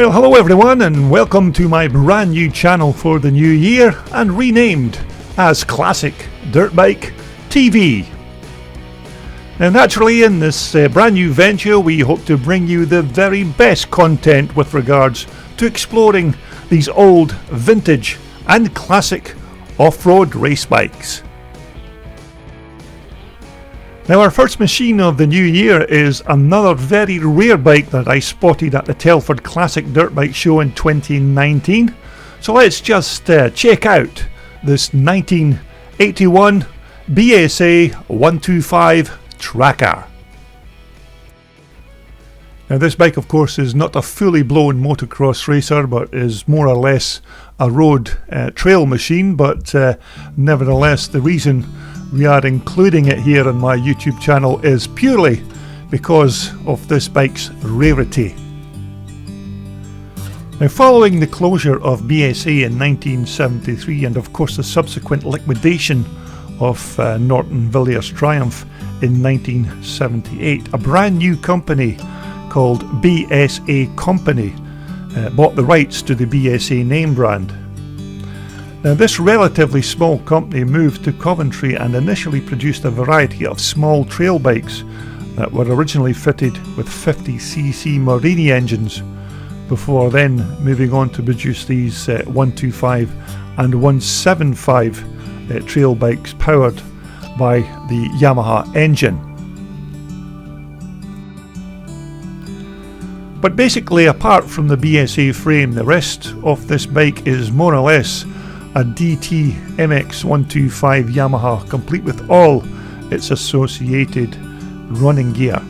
Well, hello everyone and welcome to my brand new channel for the new year and renamed as Classic Dirt Bike TV. Now naturally in this brand new venture we hope to bring you the very best content with regards to exploring these old, vintage and classic off-road race bikes. Now our first machine of the new year is another very rare bike that I spotted at the Telford Classic Dirt Bike Show in 2019. So let's just check out this 1981 BSA 125 Tracker. Now this bike of course is not a fully blown motocross racer but is more or less a road trail machine, but nevertheless the reason we are including it here on my YouTube channel is purely because of this bike's rarity. Now following the closure of BSA in 1973 and of course the subsequent liquidation of Norton Villiers Triumph in 1978, a brand new company called BSA Company bought the rights to the BSA name brand. Now this relatively small company moved to Coventry and initially produced a variety of small trail bikes that were originally fitted with 50cc Marini engines, before then moving on to produce these 125 and 175 trail bikes powered by the Yamaha engine. But basically, apart from the BSA frame, the rest of this bike is more or less a DT MX125 Yamaha, complete with all its associated running gear.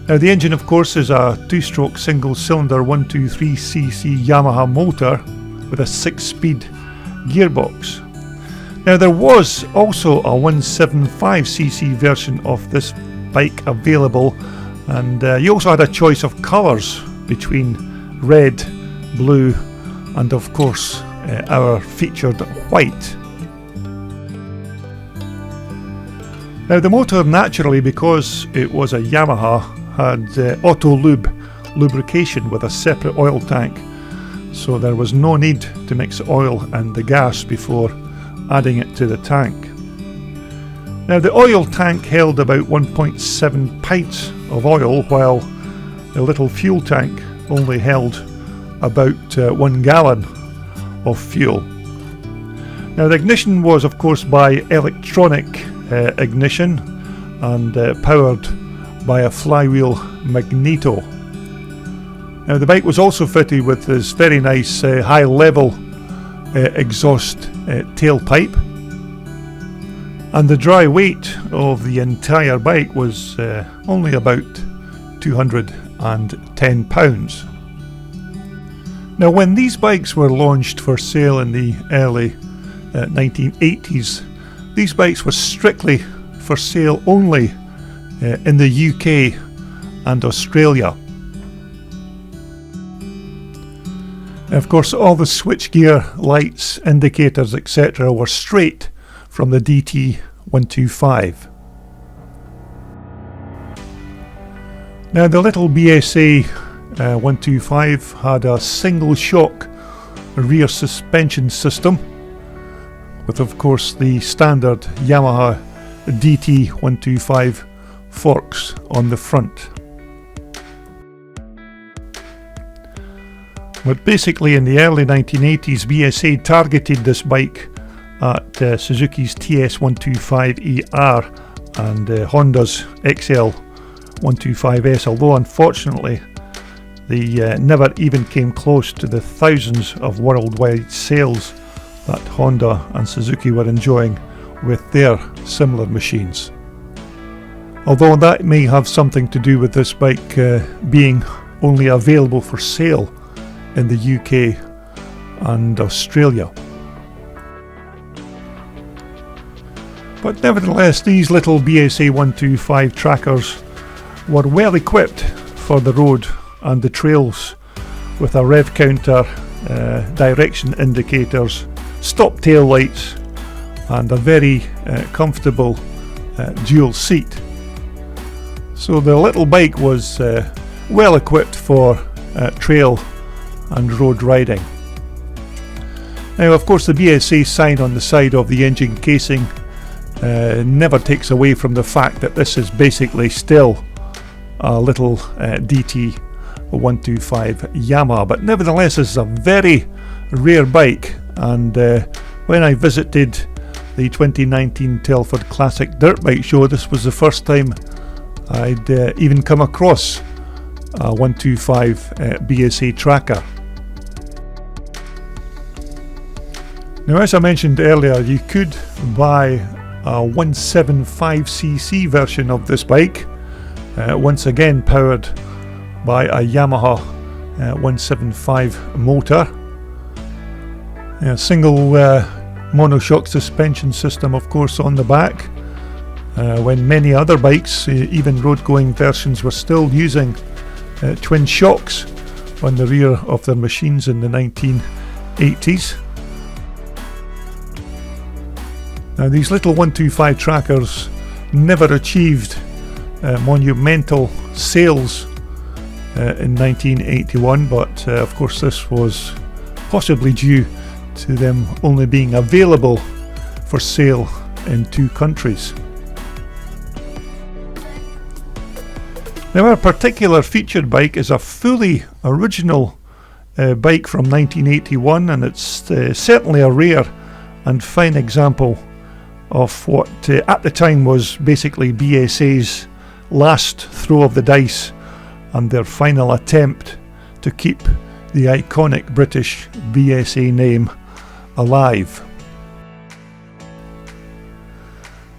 Now the engine of course is a two-stroke single cylinder 123cc Yamaha motor with a 6-speed gearbox. Now there was also a 175cc version of this bike available, and you also had a choice of colours between red, blue and of course our featured white. Now the motor naturally, because it was a Yamaha, had auto lube lubrication with a separate oil tank, so there was no need to mix the oil and the gas before adding it to the tank. Now the oil tank held about 1.7 pints of oil, while the little fuel tank only held about 1 gallon of fuel. Now the ignition was of course by electronic ignition and powered by a flywheel magneto. Now the bike was also fitted with this very nice high level exhaust tailpipe, and the dry weight of the entire bike was only about 210 pounds. Now when these bikes were launched for sale in the early 1980s, these bikes were strictly for sale only in the UK and Australia. And of course all the switchgear, lights, indicators etc. were straight from the DT125. Now the little BSA 125 had a single shock rear suspension system with of course the standard Yamaha DT125 forks on the front. But basically in the early 1980s BSA targeted this bike at Suzuki's TS125ER and Honda's XL125S, although unfortunately they never even came close to the thousands of worldwide sales that Honda and Suzuki were enjoying with their similar machines. Although that may have something to do with this bike being only available for sale in the UK and Australia. But nevertheless, these little BSA 125 trackers were well equipped for the road and the trails, with a rev counter, direction indicators, stop tail lights and a very comfortable dual seat. So the little bike was well equipped for trail and road riding. Now, of course, the BSA sign on the side of the engine casing never takes away from the fact that this is basically still a little DT125 Yamaha, but nevertheless this is a very rare bike, and when I visited the 2019 Telford Classic Dirt Bike Show, this was the first time I'd even come across a 125 BSA tracker. Now, as I mentioned earlier, you could buy a 175cc version of this bike, once again powered by a Yamaha 175 motor. A single monoshock suspension system, of course, on the back, when many other bikes, even road-going versions, were still using twin shocks on the rear of their machines in the 1980s. Now, these little 125 trackers never achieved monumental sales in 1981, but of course this was possibly due to them only being available for sale in 2 countries. Now, our particular featured bike is a fully original bike from 1981, and it's certainly a rare and fine example of what at the time was basically BSA's last throw of the dice and their final attempt to keep the iconic British BSA name alive.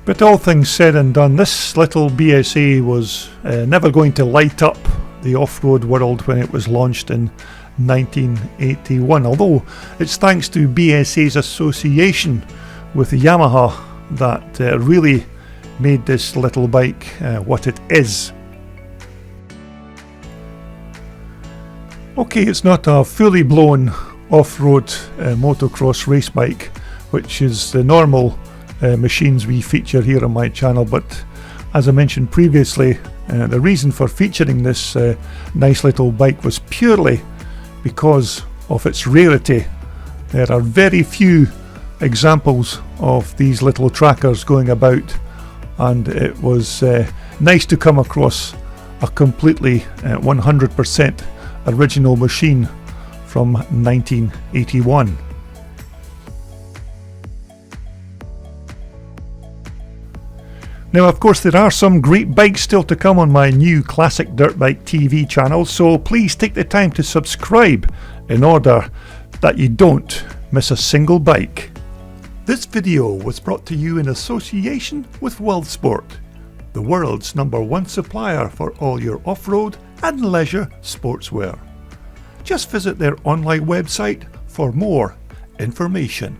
But all things said and done, this little BSA was never going to light up the off-road world when it was launched in 1981, although it's thanks to BSA's association with Yamaha that really made this little bike what it is. Okay, it's not a fully blown off-road motocross race bike, which is the normal machines we feature here on my channel, but as I mentioned previously, the reason for featuring this nice little bike was purely because of its rarity. There are very few examples of these little trackers going about, and it was nice to come across a completely 100% original machine from 1981. Now, of course, there are some great bikes still to come on my new Classic Dirt Bike TV channel, so please take the time to subscribe in order that you don't miss a single bike. This video was brought to you in association with WorldSport, the world's #1 supplier for all your off-road and leisure sportswear. Just visit their online website for more information.